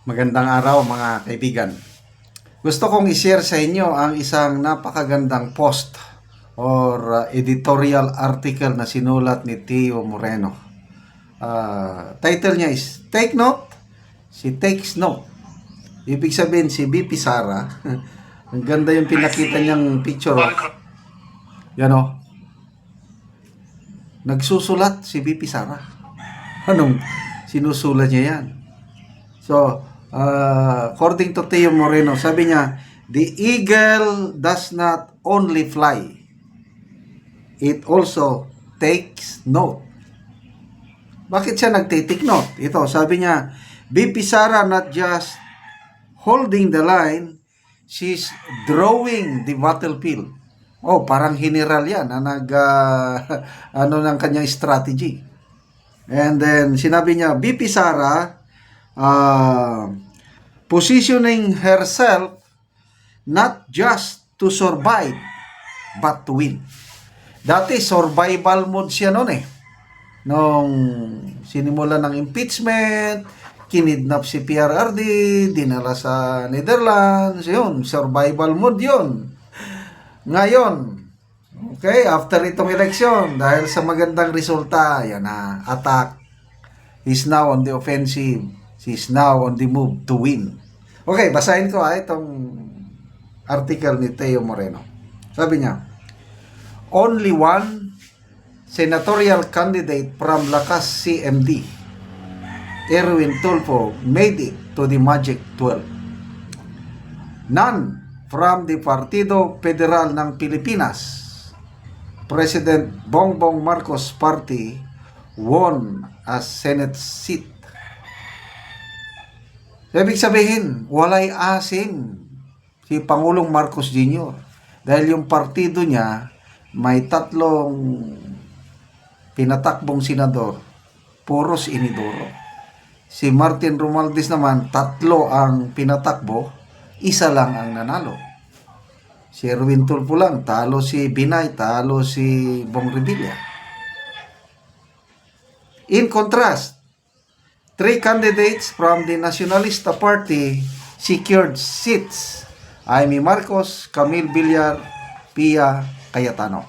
Magandang araw mga kaibigan. Gusto kong i-share sa inyo ang isang napakagandang post or editorial article na sinulat ni Tio Moreno. Title niya is Take Note, She Takes Note. Ibig sabihin si BP Sara, ang ganda yung pinakita niyang picture. Yan o. Nagsusulat si BP Sara. Anong sinusulat niya yan? So, according to Tio Moreno, sabi niya, the eagle does not only fly, it also takes note. Bakit siya nagtitake note? Ito, sabi niya, BP Sara not just holding the line, she's drawing the battlefield. Oh, parang general yan na ano ng kanyang strategy. And then, sinabi niya, BP Sara, positioning herself not just to survive but to win. Dati survival mode siya noon eh. Nung sinimula ng impeachment, kinidnap si PRRD, dinala sa Netherlands, yun, survival mode yun. Ngayon, okay, after itong eleksyon, dahil sa magandang resulta, yan na, attack. He's now on the offensive. He's now on the move to win. Okay, basahin ko itong article ni Teo Moreno. Sabi niya, only one senatorial candidate from Lakas CMD, Erwin Tulfo, made it to the Magic 12. None from the Partido Federal ng Pilipinas, President Bongbong Marcos Party, won a Senate seat. Ibig sabihin, walay asim si Pangulong Marcos Jr. Dahil yung partido niya may 3 pinatakbong senador, puros inidoro. Si Martin Romualdez naman, 3 ang pinatakbo, 1 lang ang nanalo. Si Erwin Tulfo lang, talo si Binay, talo si Bong Revilla. In contrast, 3 candidates from the Nacionalista Party secured seats. Amy Marcos, Camille Villar, Pia Cayetano.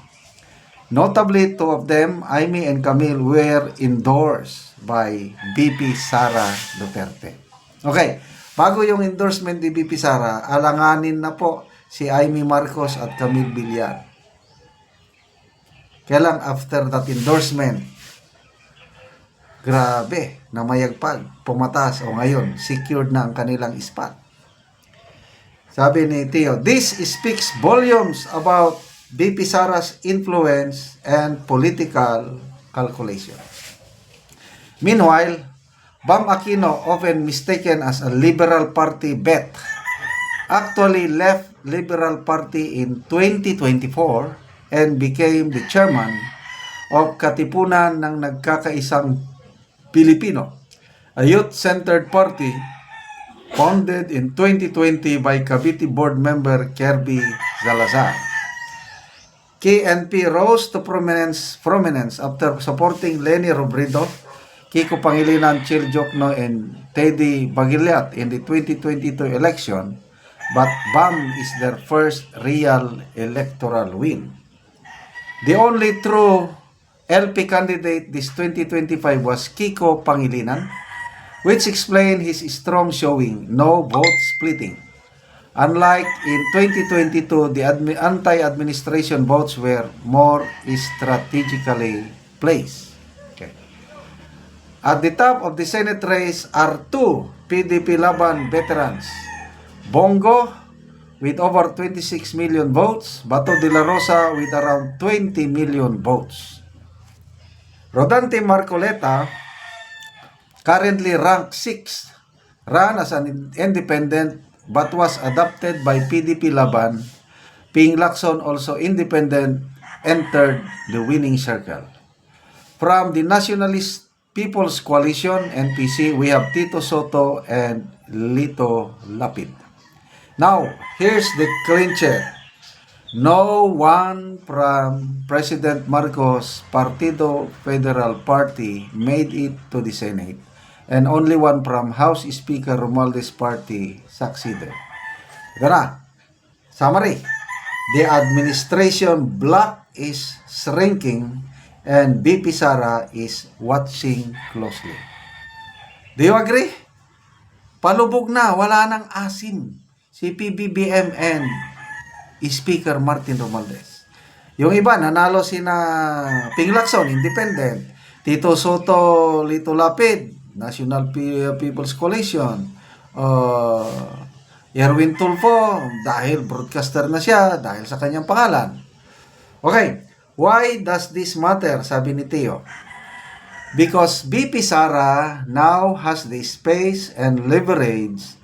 Notably, 2 of them, Amy and Camille, were endorsed by BP Sara Duterte. Okay, bago yung endorsement ni BP Sara, alanganin na po si Amy Marcos at Camille Villar. Kaya lang, after that endorsement, grabe, namayagpag, pumatas, o ngayon, secured na ang kanilang spot. Sabi ni Tio, this speaks volumes about BP Sara's influence and political calculation. Meanwhile, Bam Aquino, often mistaken as a Liberal Party bet, actually left Liberal Party in 2024 and became the chairman of Katipunan ng Nagkakaisang Pilipino, a youth-centered party founded in 2020 by Cavite board member Kirby Salazar. KNP rose to prominence after supporting Leni Robredo, Kiko Pangilinan, Chil Jokno, and Teddy Bagiliat in the 2022 election, but BAM is their first real electoral win. The only true LP candidate this 2025 was Kiko Pangilinan, which explained his strong showing, no vote splitting. Unlike in 2022, the anti-administration votes were more strategically placed. Okay. At the top of the Senate race are 2 PDP Laban veterans, Bongo with over 26 million votes, Bato de la Rosa with around 20 million votes. Rodante Marcoleta, currently ranked 6th, ran as an independent but was adopted by PDP Laban. Ping Lacson, also independent, entered the winning circle. From the Nationalist People's Coalition, NPC, we have Tito Soto and Lito Lapid. Now, here's the clincher. No one from President Marcos' Partido Federal Party made it to the Senate, and only one from House Speaker Romualdez party succeeded. Gana, summary. The administration block is shrinking and BP Sara is watching closely. Do you agree? Palubog na, wala nang asim si PBBM and Speaker Martin Romualdez. Yung iba, nanalo sina Ping Lacson, Independent, Tito Soto, Lito Lapid, National People's Coalition, Erwin Tulfo, dahil broadcaster na siya, dahil sa kanyang pangalan. Okay, why does this matter? Sabi ni Tio. Because BP Sara now has the space and leverage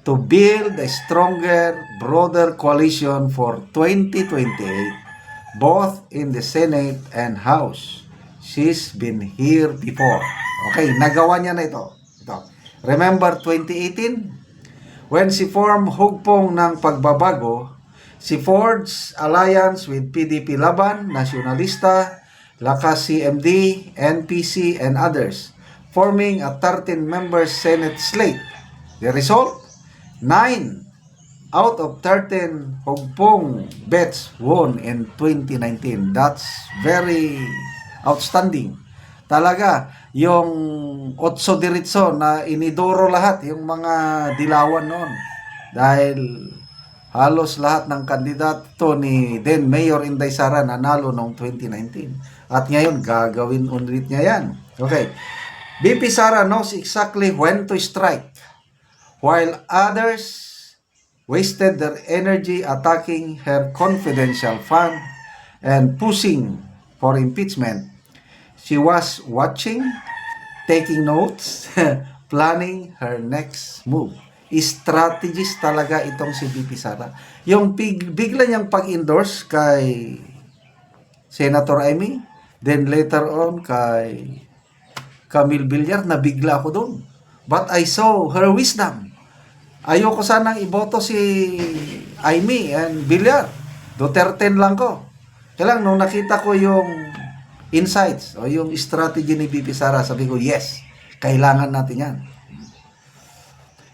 to build a stronger, broader coalition for 2028, both in the Senate and House. She's been here before. Okay, nagawa niya na ito. Remember 2018? When she formed hugpong ng pagbabago, she forged alliance with PDP Laban, Nacionalista, Lakas CMD, NPC, and others, forming a 13-member Senate slate. The result? 9 out of 13 hugpong bets won in 2019. That's very outstanding. Talaga, yung 8 diritso na inidoro lahat, yung mga dilawan noon. Dahil halos lahat ng kandidato ni then Mayor Inday Sara nanalo noong 2019. At ngayon, gagawin ulit niya yan. Okay. BP Sara knows exactly when to strike, while others wasted their energy attacking her confidential fund and pushing for impeachment. She was watching, taking notes, planning her next move. Strategist talaga itong si BP Sara. Yung bigla niyang pag-endorse kay Senator Amy, then later on kay Camille Villar, na bigla ako doon. But I saw her wisdom. Ayoko sanang iboto si Amy and Villar. Duterte lang ko. Kaya lang, nung nakita ko yung insights o yung strategy ni BP Sara, sabi ko, yes, kailangan natin yan.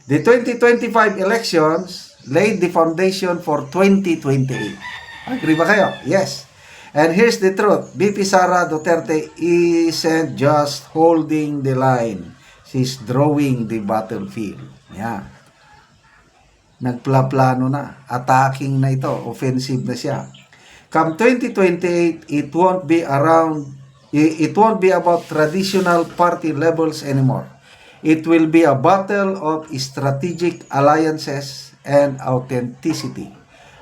The 2025 elections laid the foundation for 2028. Agree ba kayo? Yes. And here's the truth. BP Sara Duterte isn't just holding the line. She's drawing the battlefield. Yeah. Nagplaplano na. Attacking na ito. Offensive na siya. Come 2028, it won't be about traditional party levels anymore. It will be a battle of strategic alliances and authenticity.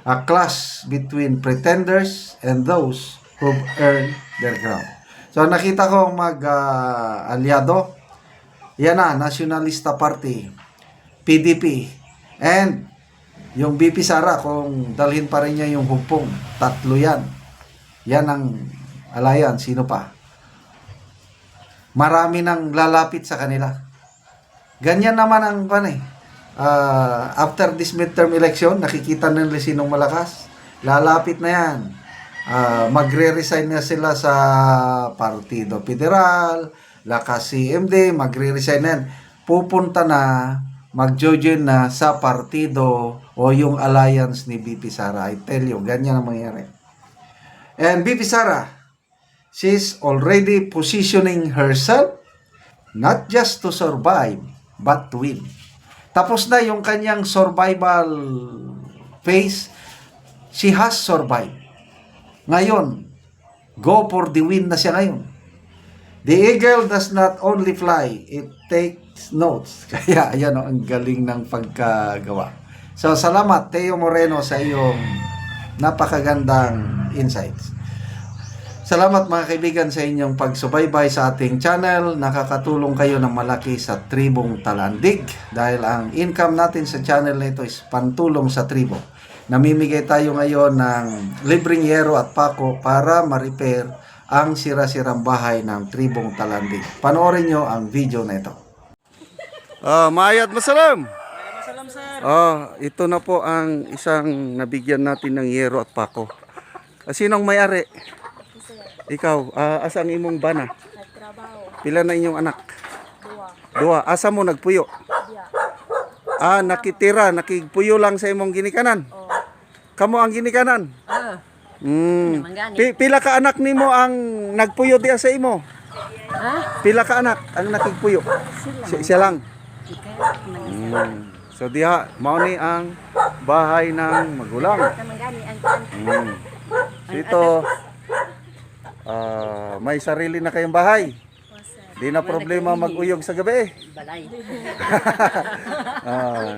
A clash between pretenders and those who've earned their ground. So nakita ko mag-aliado. Yan na, Nacionalista Party, PDP, and yung BP Sara, kung dalhin pa rin niya yung hugpong, 3 yan. Yan ang alliance. Sino pa? Marami nang lalapit sa kanila. Ganyan naman ang after this midterm election, nakikita nila sinong malakas. Lalapit na yan. Magre-resign na sila sa Partido Federal, Lakas CMD, magre-resign na yan. Pupunta na, mag-join na sa partido o yung alliance ni BP Sara. I tell you, ganyan ang mangyayari. And BP Sara, she's already positioning herself not just to survive, but to win. Tapos na yung kanyang survival phase. She has survived. Ngayon, go for the win na siya ngayon. The eagle does not only fly, it takes notes. Kaya, ayan o, ang galing ng pagkagawa. So, salamat, Teo Moreno, sa iyong napakagandang insights. Salamat mga kaibigan sa inyong pagsubaybay sa ating channel. Nakakatulong kayo ng malaki sa Tribong Talandig dahil ang income natin sa channel na ito is pantulong sa tribo. Namimigay tayo ngayon ng libreng yero at pako para ma-repair ang sira-sirang bahay ng Tribong Talandig. Panoorin nyo ang video na ito. Mayat masalam! Masalam, sir. Ito na po ang isang nabigyan natin ng yero at pako. Sinong may-ari? Ikaw, asa ang imong bana? Nagtrabaho. Pila na inyong anak? 2. Duha. Asa mo nagpuyo? Nakitira, nakigpuyo lang sa imong ginikanan. Kamo ang ginikanan. Pila ka anak nimo ang nagpuyo diya sa imo? Pila ka anak ang nakigpuyo? Siya lang. So diha mao ni ang bahay ng magulang. Dito may sarili na kayong bahay. Di na problema mag-uyog sa gabi. Balay.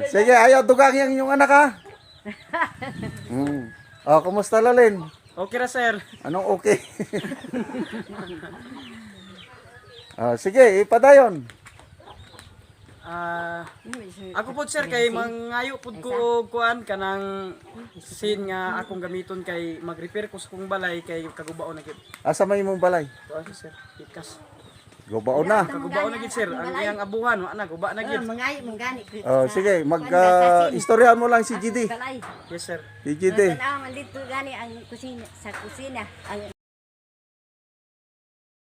Sige, ayaw dugang yang inyong anak ha. Kumusta Lalin? Okay ra sir. Anong okay? Sige, ipadayon. Ako po sir kay mangayo pud ko og kuan kanang sin nga akong gamiton kay mag-repair ko sa kong balay kay kagubaon na gid. Asa may imong balay? Tuwa sir. Ikas. Gubaon na. Kagubaon na gid sir. Ang iyang abuhan wa na guba na gid. Mangayo mong gani. Sige, istoryahan mo lang si GD. Balay. Yes sir. Si GD. Tanaw man dito gani ang kusina sa kusina. Ang